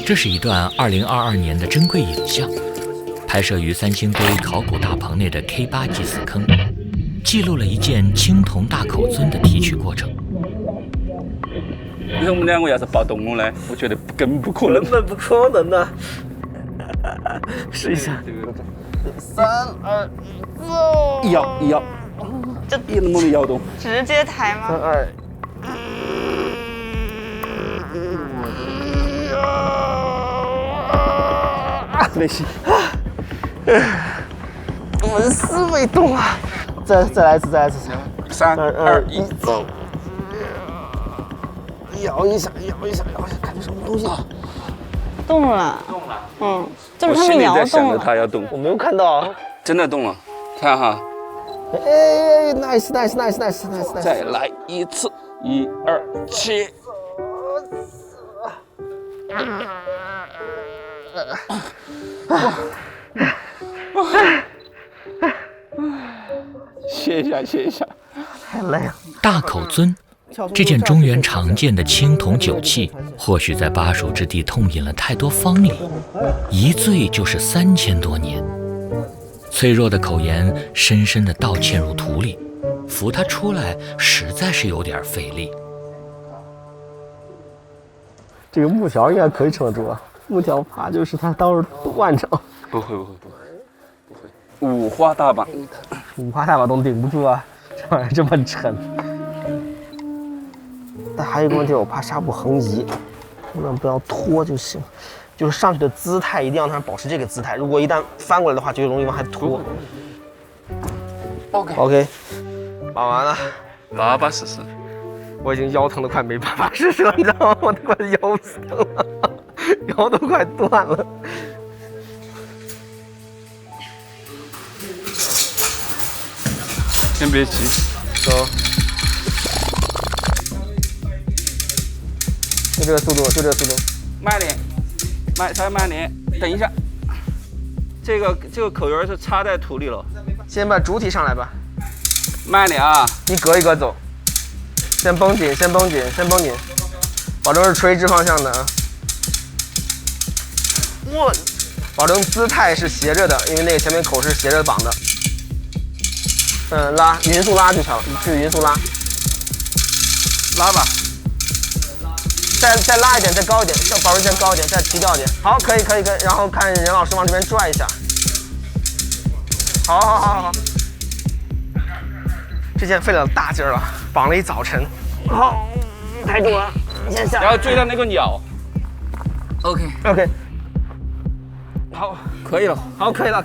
這是一段2022年的珍貴影像，拍攝於三星堆考古大棚內的 K8祭祀坑，記錄了一件青銅大口尊的提取過程。你说我們兩個要是抱動了呢？我覺得根本不可能。根本不可能的。試一下。3、2、1，搖，這一那麼沒搖動。直接抬嗎？3、2。没事。我的思维动啊！再來一次！3、2、1，走！搖一下，看這什麼東西？動了。就是他們搖動了。他要動，我沒有看到。真的動了，看哈。哎 ，nice！ 再來一次，1、2、7。歇一下，太累了。大口尊，這件中原常見的青銅酒器，或許在巴蜀之地痛飲了太多芳禮，一醉就是3000多年。脆弱的口沿深深地倒嵌入土裡，扶它出來實在是有點費力。這個木條應該可以撐得住啊，木條怕就是它到時候斷着。不會，五花大綁都頂不住啊，這玩意兒這麼沉。但還有一個問題，我怕紗布橫移，千萬不要拖就行。就是上去的姿態一定要讓它保持這個姿態，如果一旦翻過來的話，就容易往下拖。OK， 绑完了，巴巴適適。我已經腰疼得快沒辦法試試了，你知道嗎？我都快腰死了，腰都快斷了。先別急，走。就這個速度。慢點，稍微慢點。等一下，這個口沿是插在土裡了。先把主體上來吧。慢點啊！一格一格走。先繃緊，保證是垂直方向的啊。保證姿態是斜着的，因為那個前面口是斜着綁的。拉，匀速拉就行，去匀速拉。拉吧。再拉一點，再高一點，保證再高一點，再提掉一點。好，可以。然後看任老師往這邊拽一下。好。這件費了大勁兒了，綁了一早晨。好，太重了，先下。然後追到那個鳥。OK。好，可以了。好，可以了。